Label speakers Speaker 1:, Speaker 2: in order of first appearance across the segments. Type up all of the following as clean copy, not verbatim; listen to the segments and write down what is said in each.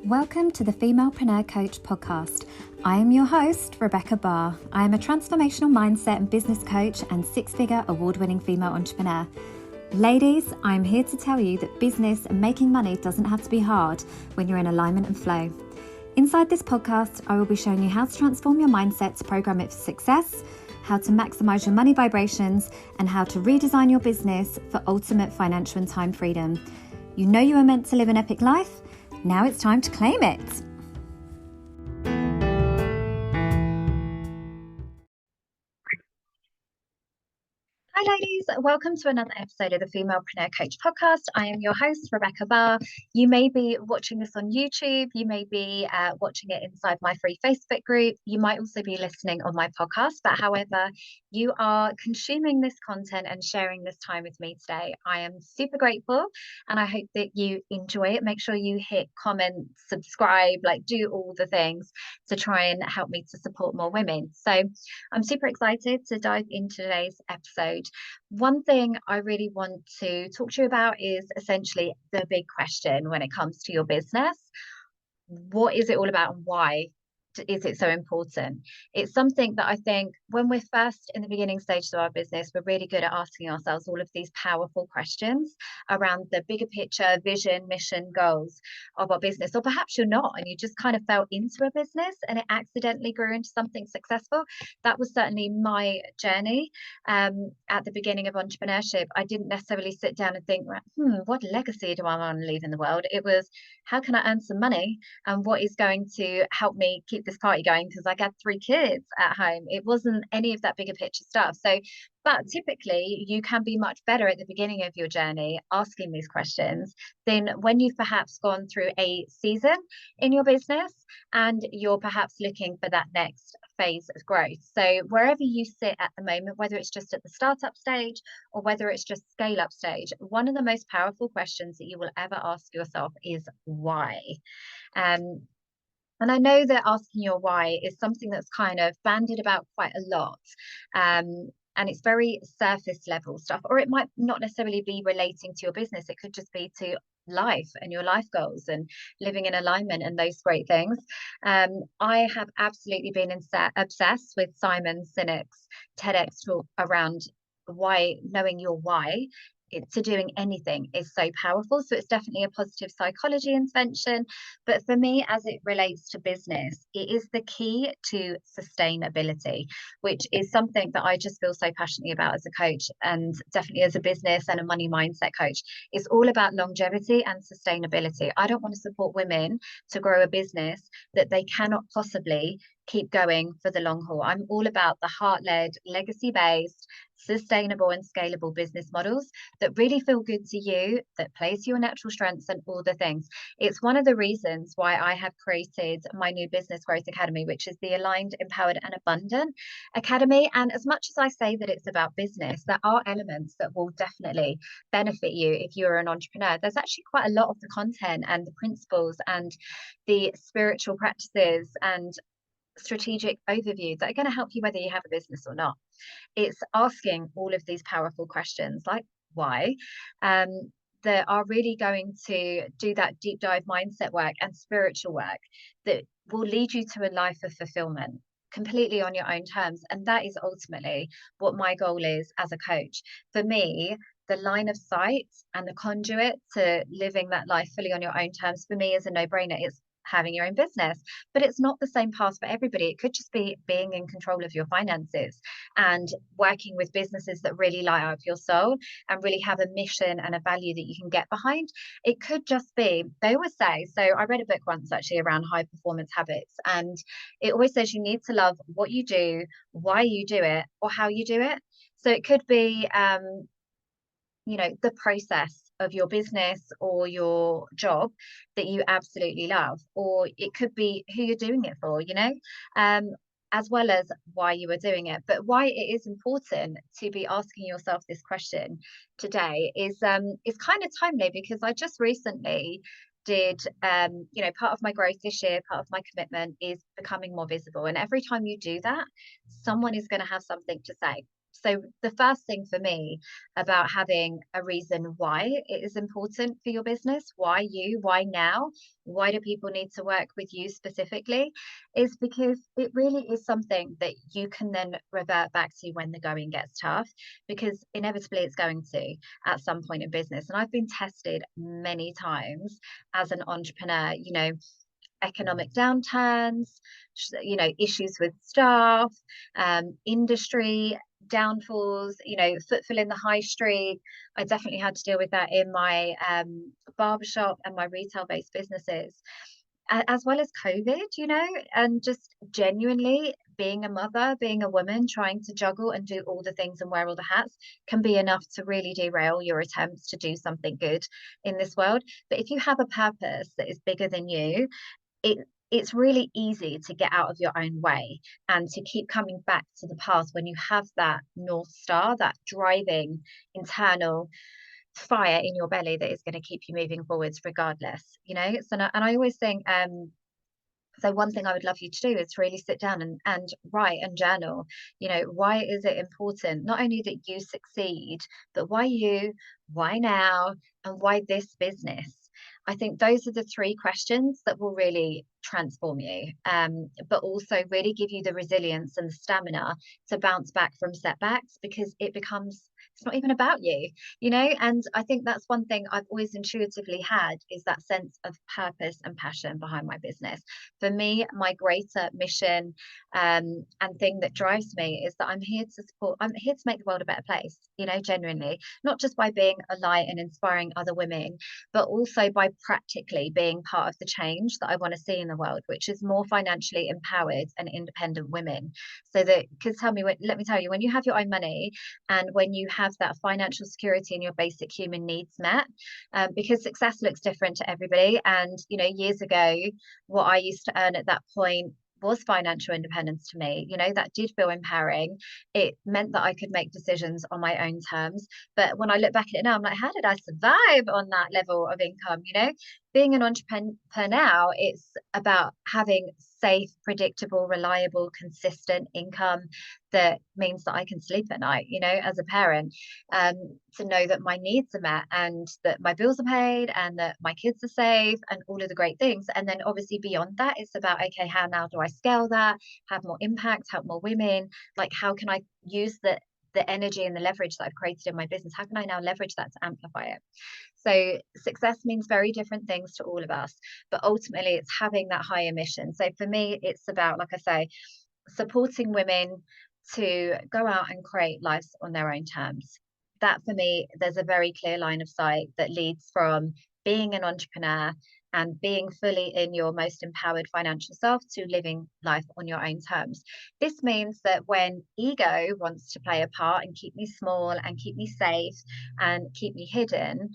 Speaker 1: Welcome to the Femalepreneur Coach podcast. I am your host, Rebecca Barr. I am a transformational mindset and business coach and six-figure award-winning female entrepreneur. Ladies, I'm here to tell you that business and making money doesn't have to be hard when you're in alignment and flow. Inside this podcast, I will be showing you how to transform your mindset to program it for success, how to maximize your money vibrations, and how to redesign your business for ultimate financial and time freedom. You know you are meant to live an epic life. Now it's time to claim it. Hi ladies, welcome to another episode of the Femalepreneur Coach podcast. I am your host, Rebecca Barr. You may be watching this on YouTube, you may be watching it inside my free Facebook group, you might also be listening on my podcast, but however you are consuming this content and sharing this time with me today, I am super grateful and I hope that you enjoy it. Make sure you hit comment, subscribe, do all the things to try and help me to support more women. So I'm super excited to dive into today's episode. One thing I really want to talk to you about is essentially the big question when it comes to your business. What is it all about and why is it so important? It's something that I think when we're first in the beginning stages of our business, we're really good at asking ourselves all of these powerful questions around the bigger picture, vision, mission, goals of our business. Or perhaps you're not and you just kind of fell into a business and it accidentally grew into something successful. That was certainly my journey. At the beginning of entrepreneurship, I didn't necessarily sit down and think, what legacy do I want to leave in the world? It was, how can I earn some money and what is going to help me keep this party going, because I got 3 kids at home. It wasn't any of that bigger picture stuff. But typically you can be much better at the beginning of your journey asking these questions than when you've perhaps gone through a season in your business and you're perhaps looking for that next phase of growth. So wherever you sit at the moment, whether it's just at the startup stage or whether it's just scale up stage, one of the most powerful questions that you will ever ask yourself is why. And I know that asking your why is something that's kind of bandied about quite a lot. And it's very surface level stuff, or it might not necessarily be relating to your business. It could just be to life and your life goals and living in alignment and those great things. I have absolutely been obsessed with Simon Sinek's TEDx talk around why, knowing your why to doing anything is so powerful. So it's definitely a positive psychology intervention. But for me, as it relates to business, it is the key to sustainability, which is something that I just feel so passionately about as a coach and definitely as a business and a money mindset coach. It's all about longevity and sustainability. I don't want to support women to grow a business that they cannot possibly keep going for the long haul. I'm all about the heart-led, legacy-based, sustainable and scalable business models that really feel good to you, that plays to your natural strengths and all the things. It's one of the reasons why I have created my new Business Growth Academy, which is the Aligned, Empowered and Abundant Academy. And as much as I say that it's about business, there are elements that will definitely benefit you if you're an entrepreneur. There's actually quite a lot of the content and the principles and the spiritual practices and strategic overview that are going to help you whether you have a business or not. It's asking all of these powerful questions like why, that are really going to do that deep dive mindset work and spiritual work that will lead you to a life of fulfillment completely on your own terms. And that is ultimately what my goal is as a coach. For me, the line of sight and the conduit to living that life fully on your own terms for me is a no-brainer. It's having your own business, but it's not the same path for everybody. It could just be being in control of your finances and working with businesses that really light up your soul and really have a mission and a value that you can get behind. It could just be, they always say, so I read a book once actually around high performance habits, and it always says you need to love what you do, why you do it, or how you do it. So it could be the process of your business or your job that you absolutely love, or it could be who you're doing it for, as well as why you are doing it. But why it is important to be asking yourself this question today is kind of timely, because I just recently did part of my growth this year, part of my commitment is becoming more visible, and every time you do that, someone is going to have something to say. So the first thing for me about having a reason why it is important for your business, why you, why now, why do people need to work with you specifically, is because it really is something that you can then revert back to when the going gets tough, because inevitably it's going to at some point in business. And I've been tested many times as an entrepreneur, economic downturns, issues with staff, industry downfalls, footfall in the high street. I definitely had to deal with that in my barbershop and my retail-based businesses, as well as COVID, and just genuinely being a mother, being a woman, trying to juggle and do all the things and wear all the hats can be enough to really derail your attempts to do something good in this world. But if you have a purpose that is bigger than you, it's really easy to get out of your own way and to keep coming back to the path when you have that North Star, that driving internal fire in your belly that is going to keep you moving forwards regardless. So, and I always think, so one thing I would love you to do is really sit down and write and journal, why is it important not only that you succeed, but why you, why now, and why this business? I think those are the three questions that will really transform you, but also really give you the resilience and the stamina to bounce back from setbacks, because it's not even about you, and I think that's one thing I've always intuitively had, is that sense of purpose and passion behind my business. For me, my greater mission, and thing that drives me is that I'm here to make the world a better place, genuinely, not just by being a light and inspiring other women, but also by practically being part of the change that I want to see in the world, which is more financially empowered and independent women. So that, because let me tell you, when you have your own money and when you have that financial security and your basic human needs met, because success looks different to everybody. And, years ago, what I used to earn at that point was financial independence to me. That did feel empowering. It meant that I could make decisions on my own terms. But when I look back at it now, I'm like, how did I survive on that level of income? Being an entrepreneur now, it's about having safe, predictable, reliable, consistent income that means that I can sleep at night, as a parent, to know that my needs are met and that my bills are paid and that my kids are safe and all of the great things. And then obviously beyond that, it's about, okay, how now do I scale that, have more impact, help more women? Like, how can I use the energy and the leverage that I've created in my business? How can I now leverage that to amplify it? So success means very different things to all of us, but ultimately it's having that higher mission. So for me, it's about, like I say, supporting women to go out and create lives on their own terms. That for me, there's a very clear line of sight that leads from being an entrepreneur and being fully in your most empowered financial self to living life on your own terms. This means that when ego wants to play a part and keep me small and keep me safe and keep me hidden,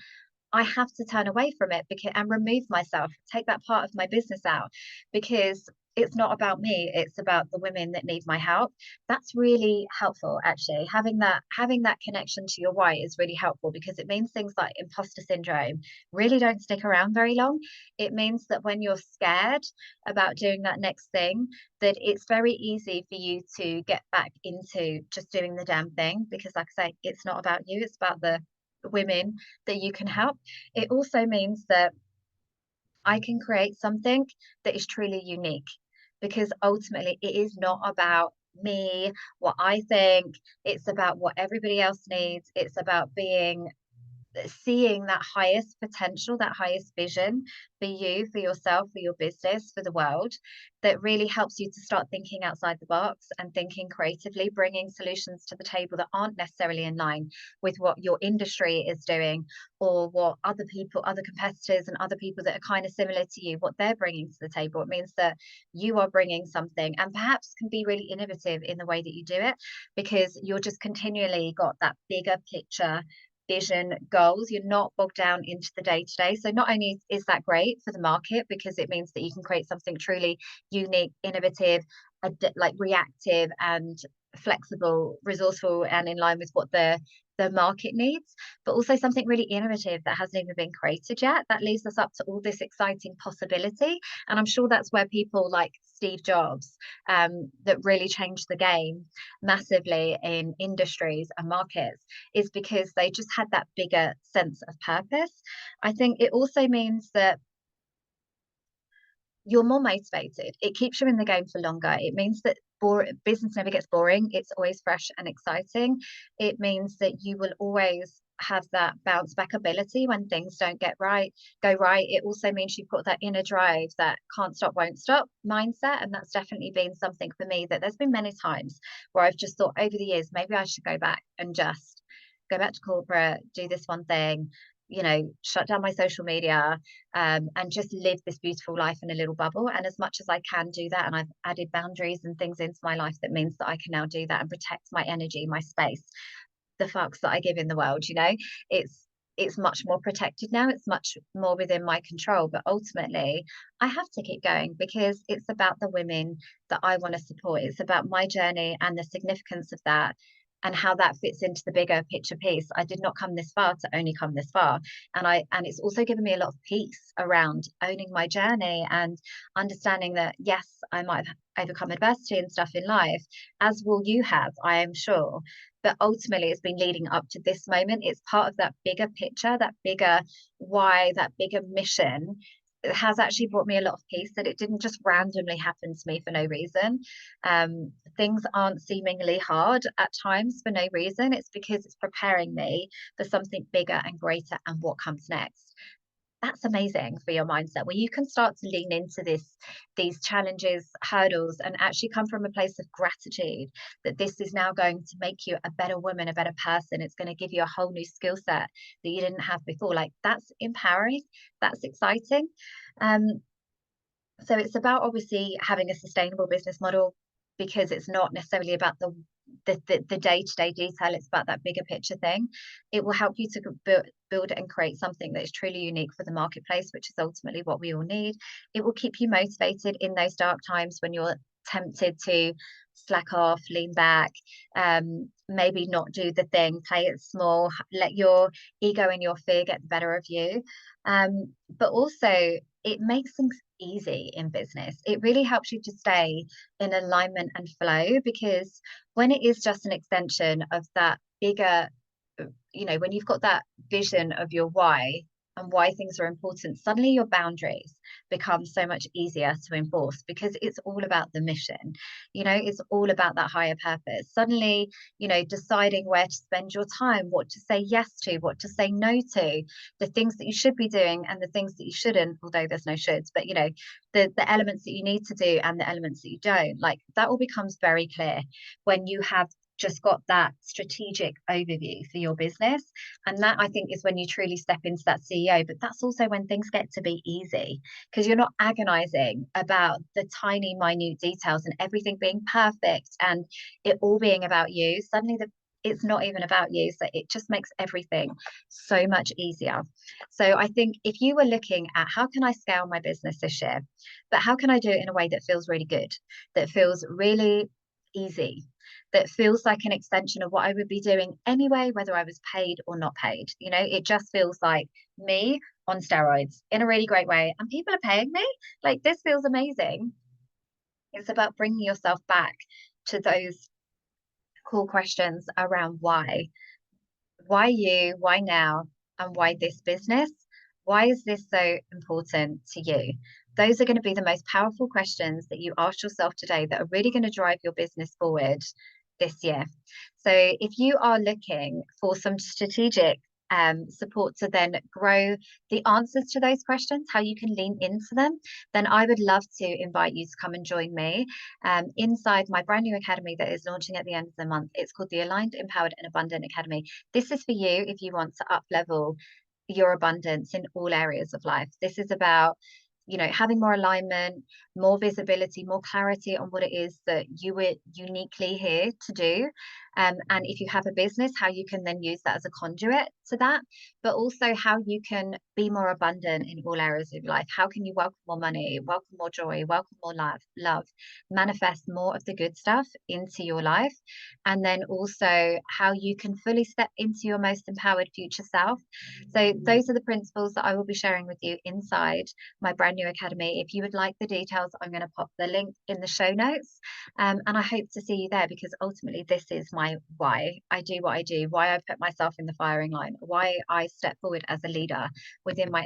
Speaker 1: I have to turn away from it and remove myself, take that part of my business out, because it's not about me, it's about the women that need my help. That's really helpful, actually. Having that connection to your why is really helpful, because it means things like imposter syndrome really don't stick around very long. It means that when you're scared about doing that next thing, that it's very easy for you to get back into just doing the damn thing, because like I say, it's not about you, it's about the women that you can help. It also means that I can create something that is truly unique, because ultimately it is not about me, what I think, it's about what everybody else needs. It's about seeing that highest potential, that highest vision for you, for yourself, for your business, for the world, that really helps you to start thinking outside the box and thinking creatively, bringing solutions to the table that aren't necessarily in line with what your industry is doing, or what other people, other competitors and other people that are kind of similar to you, what they're bringing to the table. It means that you are bringing something, and perhaps can be really innovative in the way that you do it, because you're just continually got that bigger picture vision, goals. You're not bogged down into the day to day. So not only is that great for the market, because it means that you can create something truly unique, innovative, like reactive and flexible, resourceful, and in line with what the market needs, but also something really innovative that hasn't even been created yet. That leaves us up to all this exciting possibility. And I'm sure that's where people like Steve Jobs, that really changed the game massively in industries and markets, is because they just had that bigger sense of purpose. I think it also means that you're more motivated. It keeps you in the game for longer. It means that business never gets boring. It's always fresh and exciting. It means that you will always have that bounce back ability when things don't go right. It also means you've got that inner drive, that can't stop, won't stop mindset. And that's definitely been something for me, that there's been many times where I've just thought over the years, maybe I should go back and just go back to corporate, do this one thing, shut down my social media, and just live this beautiful life in a little bubble. And as much as I can do that, and I've added boundaries and things into my life, that means that I can now do that and protect my energy, my space, the fucks that I give in the world. It's much more protected now. It's much more within my control. But ultimately, I have to keep going because it's about the women that I want to support. It's about my journey and the significance of that, and how that fits into the bigger picture piece. I did not come this far to only come this far. And it's also given me a lot of peace around owning my journey and understanding that, yes, I might have overcome adversity and stuff in life, as will you have, I am sure. But ultimately, it's been leading up to this moment. It's part of that bigger picture, that bigger why, that bigger mission. It has actually brought me a lot of peace, that it didn't just randomly happen to me for no reason. Things aren't seemingly hard at times for no reason. It's because it's preparing me for something bigger and greater and what comes next. That's amazing for your mindset, where you can start to lean into these challenges, hurdles, and actually come from a place of gratitude that this is now going to make you a better woman, a better person. It's going to give you a whole new skill set that you didn't have before. Like, that's empowering, that's exciting. So it's about obviously having a sustainable business model, because it's not necessarily about the day-to-day detail. It's about that bigger picture thing. It will help you to build and create something that is truly unique for the marketplace, which is ultimately what we all need. It will keep you motivated in those dark times when you're tempted to slack off, lean back, maybe not do the thing, play it small, let your ego and your fear get the better of you. But also, it makes things easy in business. It really helps you to stay in alignment and flow, because when it is just an extension of that bigger, when you've got that vision of your why and why things are important, suddenly your boundaries become so much easier to enforce, because it's all about the mission. It's all about that higher purpose. Suddenly, deciding where to spend your time, what to say yes to, what to say no to, the things that you should be doing and the things that you shouldn't, although there's no shoulds, but the elements that you need to do and the elements that you don't, like, that all becomes very clear when you have just got that strategic overview for your business. And that, I think, is when you truly step into that CEO. But that's also when things get to be easy, because you're not agonizing about the tiny, minute details and everything being perfect and it all being about you. Suddenly, it's not even about you. So it just makes everything so much easier. So I think if you were looking at, how can I scale my business this year, but how can I do it in a way that feels really good, that feels really easy, that feels like an extension of what I would be doing anyway, whether I was paid or not paid. It just feels like me on steroids in a really great way. And people are paying me. Like, this feels amazing. It's about bringing yourself back to those core questions around why. Why you? Why now? And why this business? Why is this so important to you? Those are going to be the most powerful questions that you ask yourself today, that are really going to drive your business forward this year. So if you are looking for some strategic support to then grow the answers to those questions, how you can lean into them, then I would love to invite you to come and join me inside my brand new academy that is launching at the end of the month. It's called the Aligned, Empowered and Abundant Academy. This is for you if you want to up level your abundance in all areas of life. This is about having more alignment, more visibility, more clarity on what it is that you were uniquely here to do, And if you have a business, how you can then use that as a conduit to that, but also how you can be more abundant in all areas of your life. How can you welcome more money, welcome more joy, welcome more love, manifest more of the good stuff into your life, and then also how you can fully step into your most empowered future self. So those are the principles that I will be sharing with you inside my brand new academy. If you would like the details, I'm going to pop the link in the show notes. And I hope to see you there, because ultimately this is my why I do what I do, why I put myself in the firing line, why I step forward as a leader within my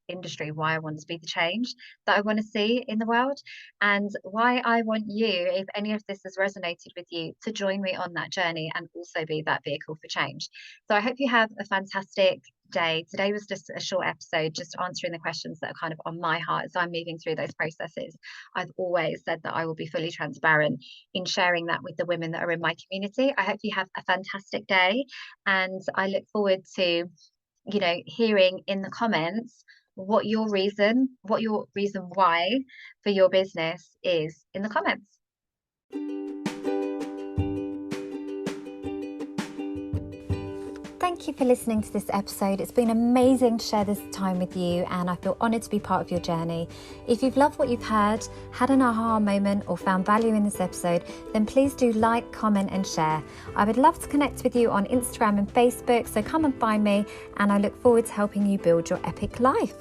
Speaker 1: industry, why I want to be the change that I want to see in the world, and why I want you, if any of this has resonated with you, to join me on that journey and also be that vehicle for change. So I hope you have a fantastic day. Today was just a short episode, just answering the questions that are kind of on my heart as I'm moving through those processes. I've always said that I will be fully transparent in sharing that with the women that are in my community. I hope you have a fantastic day, and I look forward to, hearing in the comments what your reason why for your business is in the comments. Thank you for listening to this episode. It's been amazing to share this time with you, and I feel honoured to be part of your journey. If you've loved what you've heard, had an aha moment, or found value in this episode, then please do like, comment and share. I would love to connect with you on Instagram and Facebook, so come and find me, and I look forward to helping you build your epic life.